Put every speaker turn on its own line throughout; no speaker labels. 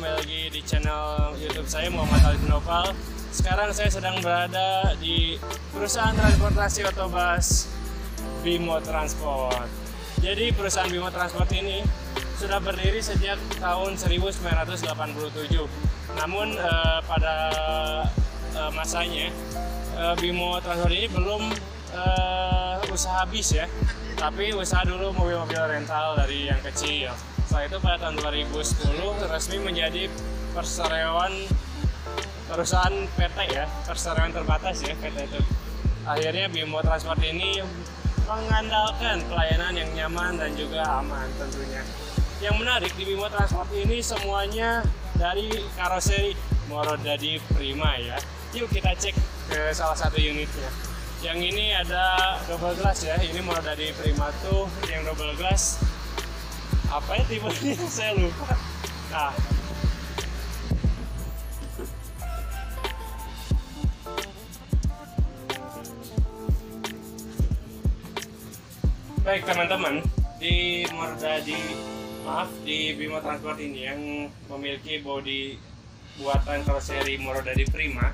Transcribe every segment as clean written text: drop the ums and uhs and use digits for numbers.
kembali lagi di channel YouTube saya Muhammad Alif Noval. Sekarang saya sedang berada di perusahaan transportasi otobus Bimo Transport. Jadi perusahaan Bimo Transport ini sudah berdiri sejak tahun 1987. Namun pada masanya Bimo Transport ini belum usaha bis ya, tapi usaha dulu mobil-mobil rental dari yang kecil. Setelah itu pada tahun 2010 resmi menjadi perseroan perusahaan PT ya, perseroan terbatas ya PT itu. Akhirnya Bimo Transport ini mengandalkan pelayanan yang nyaman dan juga aman tentunya. Yang menarik di Bimo Transport ini semuanya dari karoseri Morodadi Prima ya. Yuk kita cek ke salah satu unitnya. Yang ini ada double glass ya, ini Morodadi Prima tuh yang double glass. Apa ya tipenya saya lupa. Nah, baik teman-teman, di Bimo Transport ini yang memiliki bodi buatan karoseri Morodadi Prima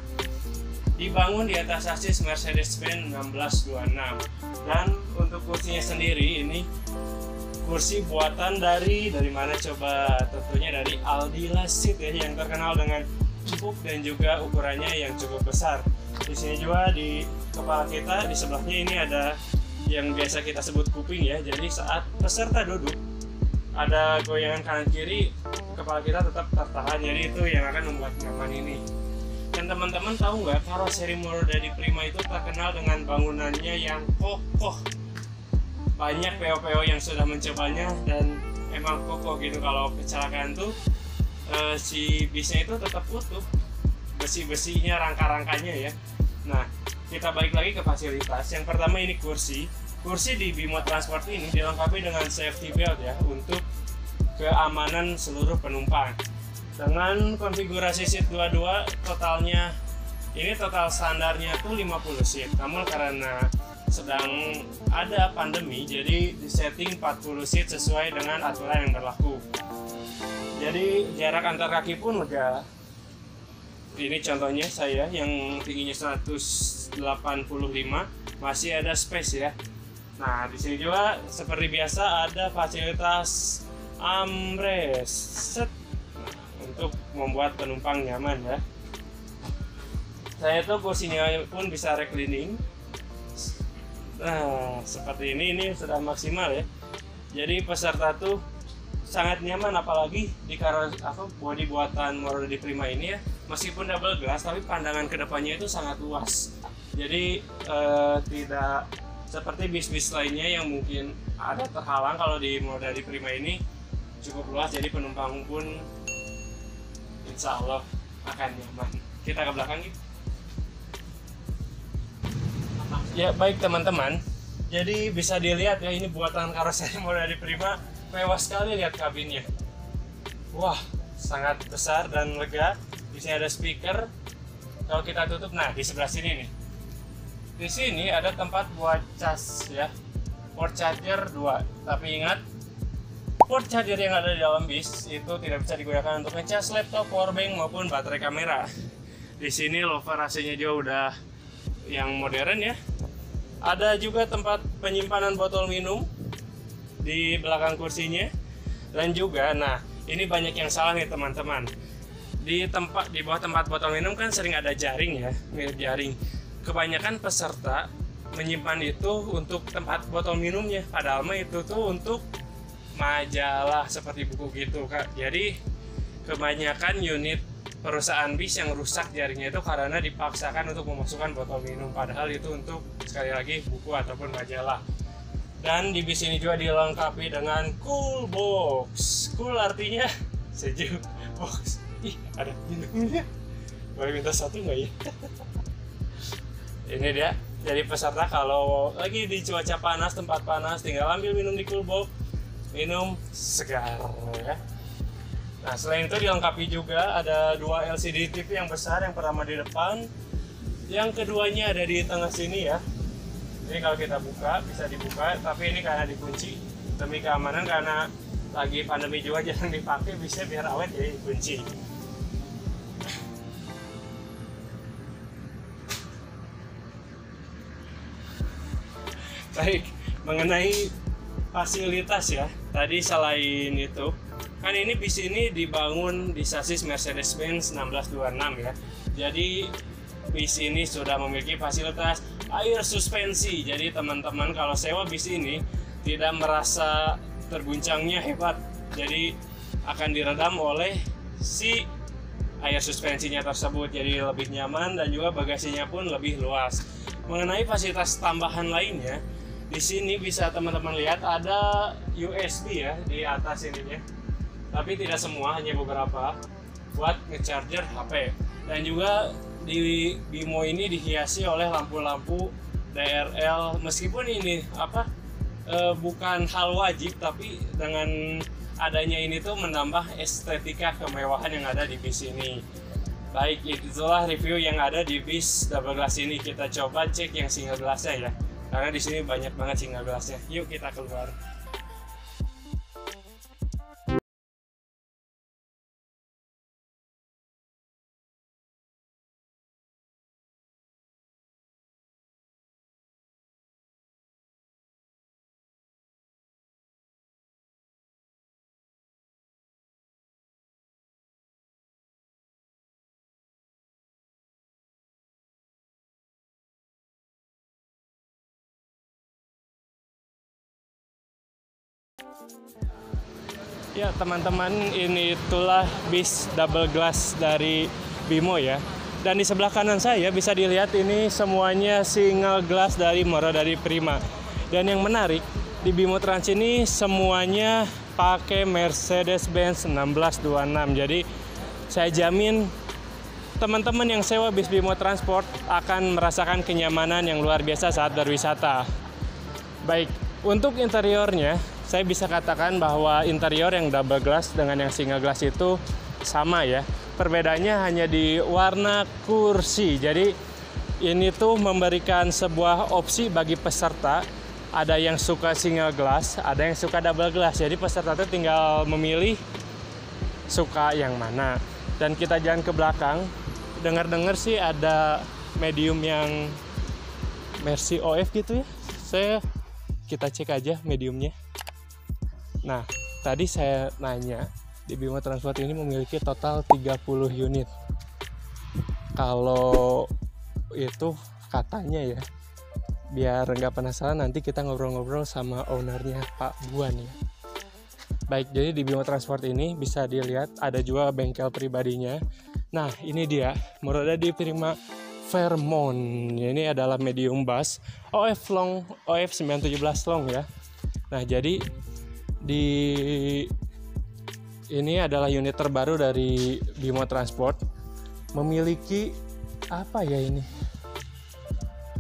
dibangun di atas sasis Mercedes-Benz 1626, dan untuk kursinya sendiri ini kursi buatan dari mana coba, tentunya dari Aldila Seat ya, yang terkenal dengan empuk dan juga ukurannya yang cukup besar. Di sini juga di kepala kita di sebelahnya ini ada yang biasa kita sebut kuping ya. Jadi saat peserta duduk ada goyangan kanan kiri, kepala kita tetap tertahan. Jadi itu yang akan membuat nyaman ini. Dan teman-teman tahu nggak, karoseri Morodadi Prima itu terkenal dengan bangunannya yang kokoh. Banyak PO-PO yang sudah mencobanya dan emang kokoh gitu. Kalau kecelakaan tuh si bisnya itu tetap utuh, besi-besinya, rangka-rangkanya ya. Nah, kita balik lagi ke fasilitas. Yang pertama ini kursi di Bimo Transport ini dilengkapi dengan safety belt ya, untuk keamanan seluruh penumpang. Dengan konfigurasi seat 22, totalnya ini total standarnya tuh 50 seat. Namun karena sedang ada pandemi, jadi disetting 40 seat sesuai dengan aturan yang berlaku. Jadi jarak antar kaki pun lega. Ini contohnya saya yang tingginya 185, masih ada space ya. Nah, di sini juga seperti biasa ada fasilitas armrest untuk membuat penumpang nyaman ya. Saya tuh kursinya pun bisa reclining. Nah, seperti ini sudah maksimal ya. Jadi peserta tuh sangat nyaman, apalagi di bodi buatan Morodadi Prima ini ya. Meskipun double glass, tapi pandangan ke depannya itu sangat luas. Jadi tidak seperti bis-bis lainnya yang mungkin ada terhalang. Kalau di Morodadi Prima ini cukup luas, jadi penumpang pun insya Allah akan nyaman. Kita ke belakang yuk. Ya baik teman-teman, jadi bisa dilihat ya, ini buatan karoseri Morodadi Prima. Mewah sekali, lihat kabinnya. Wah, sangat besar dan lega. Di sini ada speaker. Kalau kita tutup, nah di sebelah sini nih. Di sini ada tempat buat cas ya, port charger 2. Tapi ingat, port charger yang ada di dalam bis itu tidak bisa digunakan untuk ngecas laptop, powerbank maupun baterai kamera. Di sini lover AC-nya juga udah yang modern ya. Ada juga tempat penyimpanan botol minum di belakang kursinya. Dan juga, nah ini banyak yang salah nih teman-teman. Di bawah tempat botol minum kan sering ada jaring ya, mirip jaring. Kebanyakan peserta menyimpan itu untuk tempat botol minumnya, padahal mah itu tuh untuk majalah seperti buku gitu Kak. Jadi kebanyakan unit perusahaan bis yang rusak jaringnya itu karena dipaksakan untuk memasukkan botol minum, padahal itu untuk sekali lagi buku ataupun majalah. Dan di bis ini juga dilengkapi dengan cool box. Cool artinya sejuk, box. Ih, ada minumnya. Boleh minta satu nggak ya? Ini dia. Jadi peserta kalau lagi di cuaca panas, tempat panas, tinggal ambil minum di cool box, minum segar ya. Nah, selain itu dilengkapi juga ada 2 LCD TV yang besar, yang pertama di depan, yang keduanya ada di tengah sini ya. Ini kalau kita buka, bisa dibuka, tapi ini karena dikunci demi keamanan, karena lagi pandemi juga jarang dipakai, bisa biar awet jadi kunci. Baik, mengenai fasilitas ya, tadi selain itu kan ini bis ini dibangun di sasis Mercedes-Benz 1626 ya. Jadi bis ini sudah memiliki fasilitas air suspensi. Jadi teman-teman kalau sewa bis ini tidak merasa terguncangnya hebat. Jadi akan diredam oleh si air suspensinya tersebut. Jadi lebih nyaman dan juga bagasinya pun lebih luas. Mengenai fasilitas tambahan lainnya, di sini bisa teman-teman lihat ada USB ya di atas ininya. Tapi tidak semua, hanya beberapa buat nge-charger HP. Dan juga di Bimo ini dihiasi oleh lampu-lampu DRL. Meskipun ini bukan hal wajib, tapi dengan adanya ini tuh menambah estetika kemewahan yang ada di bis ini. Baik, itulah review yang ada di bis double glass ini. Kita coba cek yang single glassnya ya, karena di sini banyak banget single glassnya. Yuk kita keluar. Ya teman-teman, ini itulah bis double glass dari Bimo ya. Dan di sebelah kanan saya bisa dilihat ini semuanya single glass dari Moro dari Prima. Dan yang menarik di Bimo Trans ini semuanya pakai Mercedes-Benz 1626. Jadi saya jamin teman-teman yang sewa bis Bimo Transport akan merasakan kenyamanan yang luar biasa saat berwisata. Baik, untuk interiornya saya bisa katakan bahwa interior yang double glass dengan yang single glass itu sama ya. Perbedaannya hanya di warna kursi. Jadi ini tuh memberikan sebuah opsi bagi peserta. Ada yang suka single glass, ada yang suka double glass. Jadi peserta itu tinggal memilih suka yang mana. Dan kita jalan ke belakang. Dengar-dengar sih ada medium yang Mercy OF gitu ya. Kita cek aja mediumnya. Nah, tadi saya nanya, di Bimo Transport ini memiliki total 30 unit. Kalau itu katanya ya, biar nggak penasaran nanti kita ngobrol-ngobrol sama ownernya Pak Buan ya. Baik, jadi di Bimo Transport ini bisa dilihat ada juga bengkel pribadinya. Nah, ini dia, Moro dari Prima Fairmont. Ini adalah medium bus OF long, OF 917 long ya. Nah, jadi ini adalah unit terbaru dari Bimo Transport. Memiliki apa ya ini?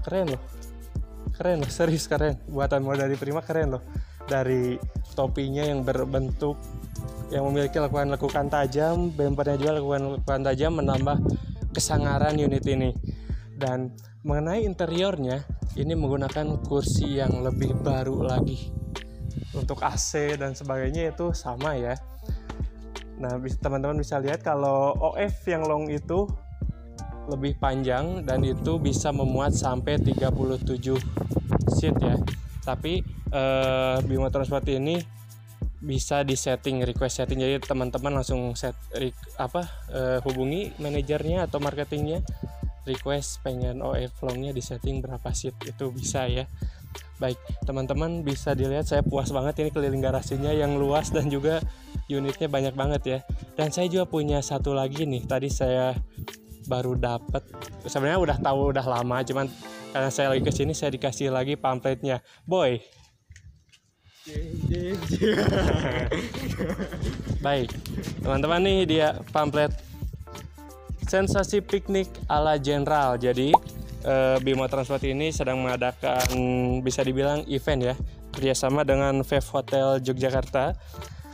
Keren loh, serius keren. Buatan Moro dari Prima keren loh. Dari topinya yang berbentuk, yang memiliki lekukan tajam, bempernya juga lekukan tajam, menambah kesangaran unit ini. Dan mengenai interiornya, ini menggunakan kursi yang lebih baru lagi. Untuk AC dan sebagainya itu sama ya. Nah, teman-teman bisa lihat kalau OF yang long itu lebih panjang dan itu bisa memuat sampai 37 seat ya. Tapi Bimo Transport ini bisa disetting, request setting. Jadi teman-teman langsung hubungi manajernya atau marketingnya, request pengen OF longnya disetting berapa seat, itu bisa ya. Baik, teman-teman bisa dilihat saya puas banget ini keliling garasinya yang luas dan juga unitnya banyak banget ya. Dan saya juga punya satu lagi nih, tadi saya baru dapat. Sebenarnya udah tahu udah lama, cuman karena saya lagi kesini saya dikasih lagi pamfletnya. Boy. Baik, teman-teman, nih dia pamflet Sensasi Piknik ala Jenderal. Jadi Bimo Transport ini sedang mengadakan, bisa dibilang event ya, kerjasama dengan Vev Hotel Yogyakarta.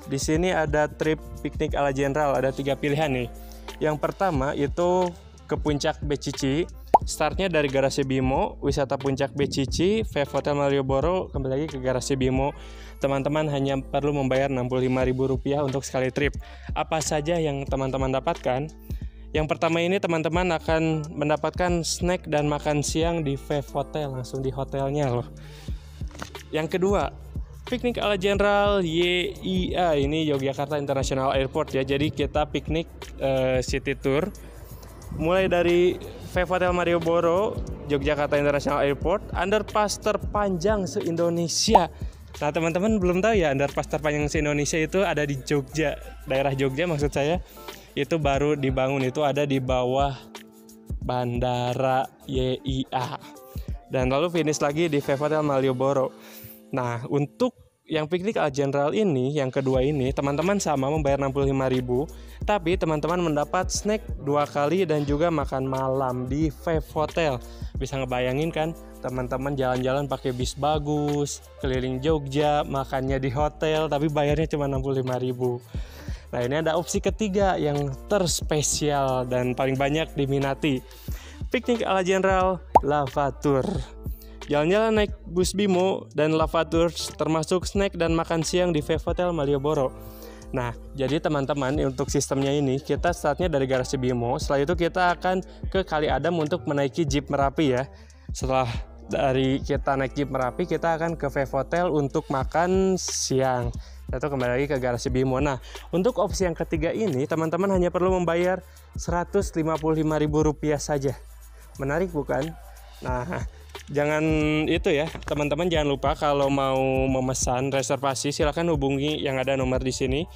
Di sini ada trip piknik ala Jenderal, ada 3 pilihan nih. Yang pertama itu ke puncak Becici, Startnya dari Garasi Bimo, wisata Puncak BCC, Five Hotel Malioboro, kembali lagi ke Garasi Bimo. Teman-teman hanya perlu membayar Rp65.000 untuk sekali trip. Apa saja yang teman-teman dapatkan? Yang pertama ini teman-teman akan mendapatkan snack dan makan siang di Five Hotel, langsung di hotelnya loh. Yang kedua, piknik ala Jenderal YIA, ini Yogyakarta International Airport ya. Jadi kita piknik city tour mulai dari Five Hotel Malioboro, Yogyakarta International Airport, underpass terpanjang se-Indonesia. Nah teman-teman belum tahu ya, underpass terpanjang se-Indonesia itu ada di Jogja, daerah Jogja maksud saya. Itu baru dibangun, itu ada di bawah Bandara YIA. Dan lalu finish lagi di Five Hotel Malioboro. Nah untuk yang piknik ala Jenderal ini, yang kedua ini, teman-teman sama membayar Rp65.000, tapi teman-teman mendapat snack 2 kali dan juga makan malam di Five Hotel. Bisa ngebayangin kan, teman-teman jalan-jalan pakai bis bagus, keliling Jogja, makannya di hotel, tapi bayarnya cuma Rp65.000. Nah ini ada opsi ketiga yang terspesial dan paling banyak diminati. Piknik ala Jenderal Lavatur. Jalan-jalan naik bus Bimo dan Lavatur, termasuk snack dan makan siang di Five Hotel Malioboro. Nah, jadi teman-teman untuk sistemnya ini kita startnya dari Garasi Bimo. Setelah itu kita akan ke Kali Adam untuk menaiki Jeep Merapi ya. Setelah dari kita naik Jeep Merapi, kita akan ke Five Hotel untuk makan siang. Atau kembali lagi ke Garasi Bimo. Nah, untuk opsi yang ketiga ini teman-teman hanya perlu membayar Rp155.000 saja. Menarik bukan? Nah, jangan itu ya, teman-teman jangan lupa kalau mau memesan reservasi silakan hubungi yang ada nomor di sini,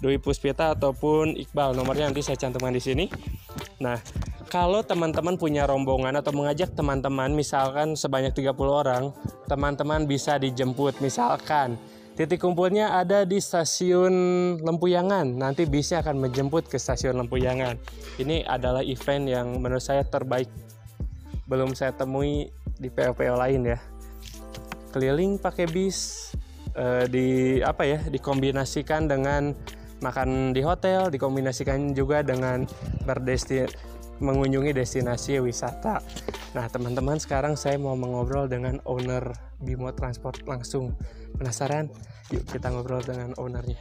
Dwi Puspita ataupun Iqbal. Nomornya nanti saya cantumkan di sini. Nah, kalau teman-teman punya rombongan atau mengajak teman-teman misalkan sebanyak 30 orang, teman-teman bisa dijemput misalkan. Titik kumpulnya ada di stasiun Lempuyangan. Nanti bisnya akan menjemput ke stasiun Lempuyangan. Ini adalah event yang menurut saya terbaik. Belum saya temui di PO-PO lain ya. Keliling pakai bis, dikombinasikan dengan makan di hotel, dikombinasikan juga dengan mengunjungi destinasi wisata. Nah teman-teman, sekarang saya mau mengobrol dengan owner Bimo Transport langsung. Penasaran? Yuk kita ngobrol dengan ownernya.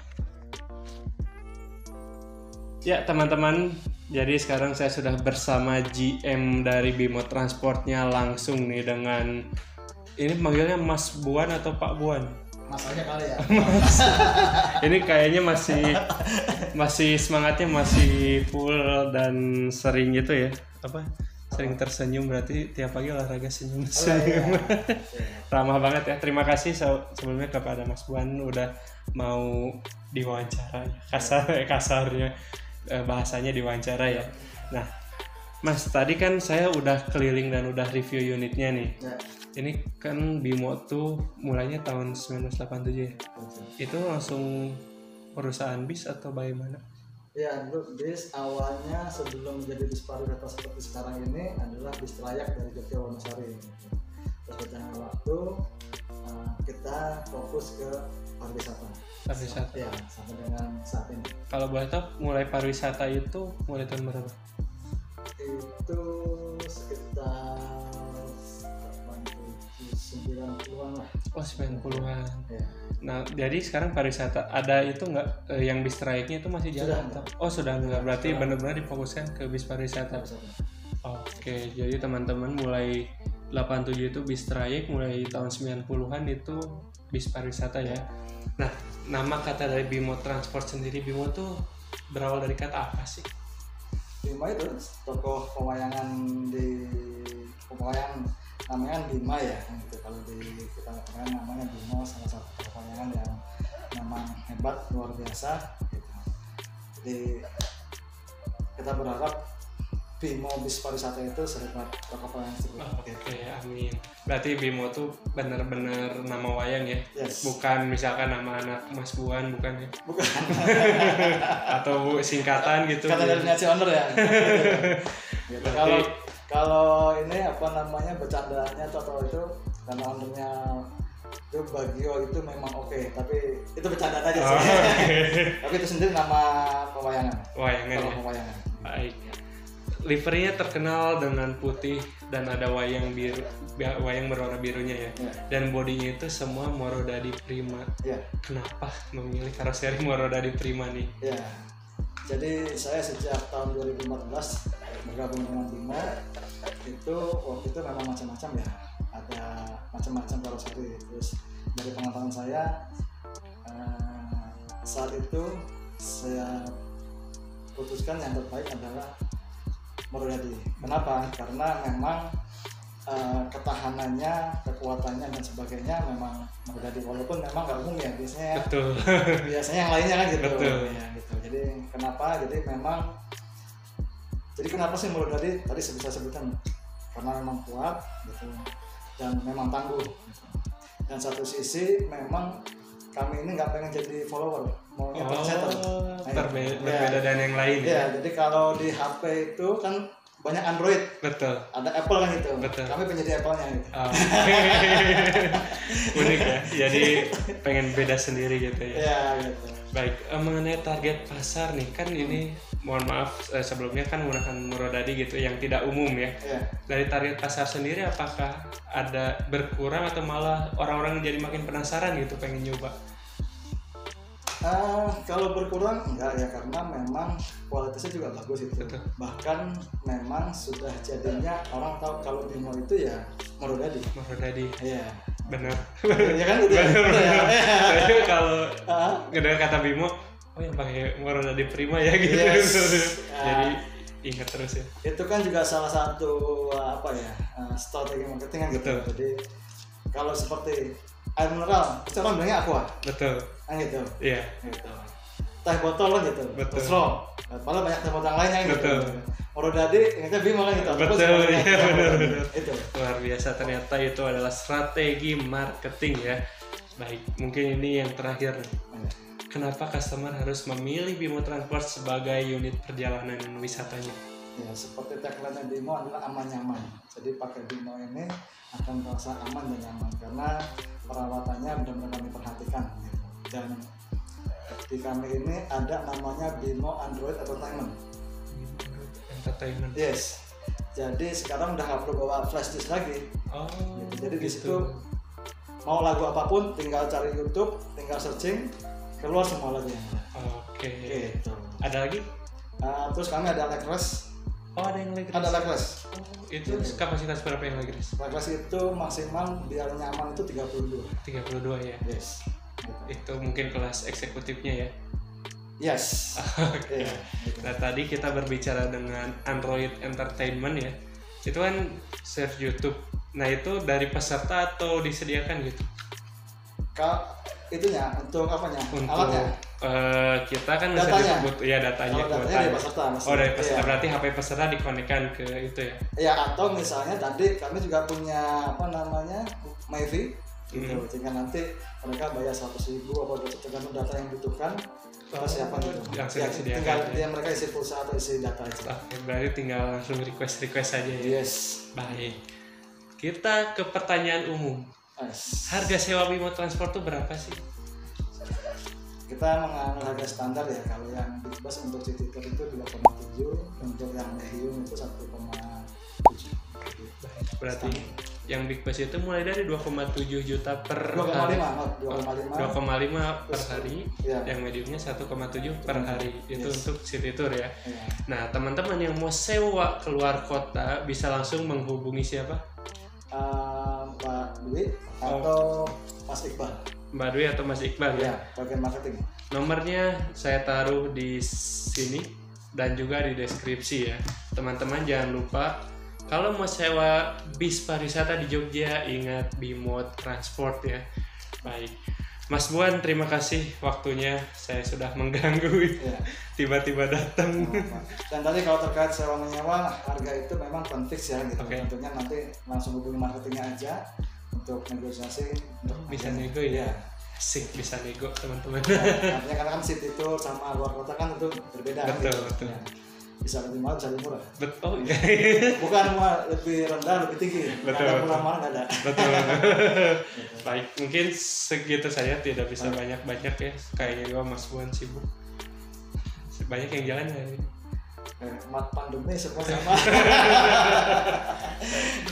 Ya teman-teman, jadi sekarang saya sudah bersama GM dari Bimo Transportnya langsung nih dengan, ini panggilnya Mas Buan atau Pak Buan?
Mas aja kali ya.
Mas. Ini kayaknya masih semangatnya masih full dan sering gitu ya. Sering tersenyum, berarti tiap pagi olahraga senyum-senyum. Ramah banget ya. Terima kasih sebelumnya kepada Mas Buan udah mau diwawancara. Kasarnya bahasanya diwawancara ya. Nah, Mas tadi kan saya udah keliling dan udah review unitnya nih. Ya. Ini kan Bimo tuh mulainya tahun 1987 ya. Itu langsung perusahaan bis atau bagaimana?
Ya, dulu bis awalnya sebelum jadi bis pariwisata seperti sekarang ini adalah bis trayek dari Jogja Wonosari. Terus berjalan waktu kita fokus ke pariwisata.
Pariwisata.
Ya, sampai dengan saat ini.
Kalau boleh tahu mulai pariwisata itu mulai tahun berapa?
Itu sekitar 90-an lah.
Oh 90-an.
Ya.
Nah jadi sekarang pariwisata ada itu nggak yang bis trayeknya itu masih jalan? Sudah enggak. Berarti benar-benar difokuskan ke bis pariwisata. Oke, jadi teman-teman mulai 87 itu bis trayek, mulai tahun 90-an itu bis pariwisata ya. Nah, nama kata dari Bimo Transport sendiri, Bimo tuh berawal dari kata apa sih?
Bimo itu tokoh pewayangan namanya Bima ya, gitu. Kalau kita katakan namanya Bimo, salah satu pewayangan yang memang hebat luar biasa gitu. Jadi kita berharap Bimo bis pariwisata itu sehebat tokoh pewayangan tersebut.
Oke, amin. Berarti Bimo tuh benar-benar nama wayang ya? Yes. Bukan misalkan nama anak Mas Buan, bukan ya?
Bukan.
Atau singkatan gitu.
Kata dari owner ya. Gitu. Kalau ini bercandanya atau itu karena ownernya itu Bagio itu memang oke, tapi itu bercanda aja sih. Tapi itu sendiri nama pewayangan.
Wayangan ya.
Pewayangan.
Baik. liverynya terkenal dengan putih dan ada wayang biru, wayang berwarna birunya ya. Dan bodinya itu semua Moro Dadi Prima. Kenapa memilih karoseri Moro Dadi Prima nih?
Jadi saya sejak tahun 2014 bergabung dengan Bimo. Itu waktu itu memang macam-macam ya, ada macam-macam karoseri. Terus dari pengetahuan saya saat itu saya putuskan yang terbaik adalah Moro Dadi. Kenapa? Karena memang ketahanannya, kekuatannya dan sebagainya memang Moro Dadi, walaupun memang nggak umum ya biasanya.
Betul.
Biasanya yang lainnya kan gitu.
Betul.
Ya, gitu. Jadi kenapa? Jadi kenapa sih Moro Dadi? Tadi saya sebutkan karena memang kuat gitu dan memang tangguh. Gitu. Dan satu sisi memang kami ini nggak pengen jadi follower, maunya trendsetter.
Berbeda dan yang lain.
Ya, jadi kalau di HP itu kan banyak Android.
Betul.
Ada Apple kan gitu.
Betul.
Kami penjadi Apple-nya gitu.
Unik ya. Jadi pengen beda sendiri gitu ya.
Ya, gitu.
Baik, mengenai target pasar nih kan ini mohon maaf sebelumnya kan menggunakan Moro Dadi gitu yang tidak umum ya. Dari target pasar sendiri apakah ada berkurang atau malah orang-orang jadi makin penasaran gitu pengen nyoba?
Kalau berkurang enggak ya, karena memang kualitasnya juga bagus itu.
Betul.
Bahkan memang sudah jadinya orang tahu kalau Bimo itu ya Moro Dadi.
Moro Dadi.
Iya.
Benar.
Ya kan gitu.
Saya kalau ngedengar kata Bimo, oh yang pakai Moro Dadi Prima ya gitu. Yes. Jadi ingat terus ya.
Itu kan juga salah satu strategi marketing kan gitu.
Betul.
Jadi kalau seperti air mineral, itu orang bilangnya aqua.
Betul.
Kan gitu.
Iya.
Gitu. Teh botol kan gitu.
Betul.
Straw. Padahal banyak teh botol lainnya gitu.
Betul.
Moro Dadi ingatnya Bimo kan gitu.
Betul. Iya benar.
Itu.
Luar biasa, ternyata itu adalah strategi marketing ya. Baik, mungkin ini yang terakhir. Kenapa customer harus memilih Bimo Transport sebagai unit perjalanan wisatanya?
Ya, seperti tagline Bimo adalah aman nyaman. Jadi pakai Bimo ini akan merasa aman dan nyaman karena perawatannya benar-benar kami perhatikan. Gitu. Dan di kami ini ada namanya Bimo Android Entertainment.
Entertainment.
Yes. Jadi sekarang udah nggak perlu bawa flash disk lagi. Gitu. Jadi di situ mau lagu apapun tinggal cari YouTube, tinggal searching, keluar semua lagu yang ada.
Oke.
Gitu.
Ada lagi?
Terus kami ada legress.
Oh, ada yang legress.
Ada legress.
Itu kapasitas berapa yang legress?
Legress itu maksimal biar nyaman itu 32.
32 ya.
Yes. Gitu.
Itu mungkin kelas eksekutifnya ya.
Yes.
Oke.
Gitu.
Nah, tadi kita berbicara dengan Android Entertainment ya. Itu kan search YouTube. Nah, itu dari peserta atau disediakan gitu?
Itunya untuk apanya?
Untuk
alatnya.
Kita kan
datanya.
Datanya
dari peserta.
Oh, dari peserta. Berarti HP peserta dikonekkan ke itu ya.
Ya, atau misalnya tadi kami juga punya MyV gitu. Jika nanti mereka bayar 100.000 apa tergantung data yang dibutuhkan, kita siapkan gitu.
Langsung disediakan.
Tinggal mereka isi pulsa atau isi data aja.
Berarti tinggal langsung request aja ya.
Yes.
Baik. Kita ke pertanyaan umum. Harga sewa Bimo Transport itu berapa sih?
Kita mengambil harga standar ya. Kalau yang big bus untuk city tour itu 2,7, untuk yang medium itu 1,7.
Berarti yang big bus itu mulai dari 2,7 juta per
2,5
per hari. Ya. Yang mediumnya 1,7 per hari. Itu untuk city tour ya. Nah, teman-teman yang mau sewa keluar kota bisa langsung menghubungi siapa?
Pak Dwi atau Mas Iqbal.
Mbak Dwi atau Mas Iqbal ya?
Bagian marketing.
Nomornya saya taruh di sini dan juga di deskripsi ya. Teman-teman jangan lupa kalau mau sewa bis pariwisata di Jogja, ingat Bimo Transport ya. Baik, Mas Buan, terima kasih waktunya. Saya sudah mengganggu, tiba-tiba datang.
Dan tadi kalau terkait sewa menyewa, harga itu memang fix ya. Gitu. Tentunya nanti langsung hubungi marketingnya aja untuk negosiasi.
Bisa nego ya. Asik, bisa nego teman-teman.
Artinya karena kan city tour sama luar kota kan itu berbeda.
Betul,
gitu.
betul.
Ya. Bisa lebih mahal, bisa lebih murah.
Betul.
Bukan lebih rendah, lebih tinggi.
Betul.
Ada murah-murah nggak ada.
Betul. Baik, mungkin segitu saja, tidak bisa banyak-banyak ya. Kayaknya Mas Buan sibuk. Banyak yang jalan ya.
Pandemi semua sama.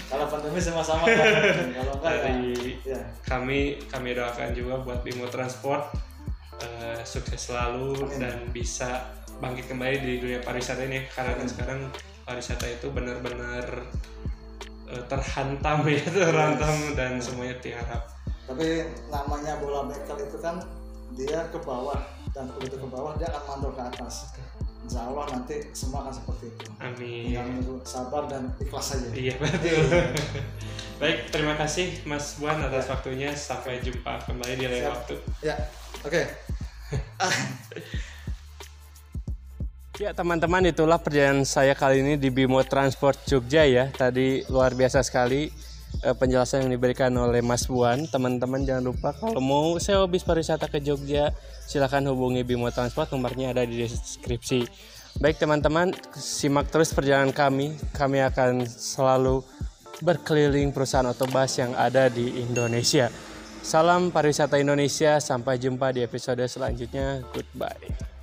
Kalau pandemi sama-sama kan. Kalau enggak ya.
Kami doakan juga buat Bimo Transport sukses selalu. Amin. Dan bisa bangkit kembali di dunia pariwisata ini, karena sekarang pariwisata itu benar-benar terhantam dan semuanya tiarap.
Tapi namanya bola bekel itu kan dia ke bawah, dan begitu ke bawah dia akan mantul ke atas. Insya Allah nanti semua akan seperti itu.
Amin.
Yang sabar dan ikhlas saja.
Iya betul. Baik, terima kasih Mas Buan atas waktunya. Sampai jumpa kembali di lain waktu.
Ya, oke.
Ya teman-teman, itulah perjalanan saya kali ini di Bimo Transport Jogja ya. Tadi luar biasa sekali penjelasan yang diberikan oleh Mas Buan. Teman-teman jangan lupa kalau mau sewa bis pariwisata ke Jogja, silakan hubungi Bimo Transport, nomornya ada di deskripsi. Baik teman-teman, simak terus perjalanan kami. Kami akan selalu berkeliling perusahaan otobus yang ada di Indonesia. Salam pariwisata Indonesia, sampai jumpa di episode selanjutnya. Goodbye.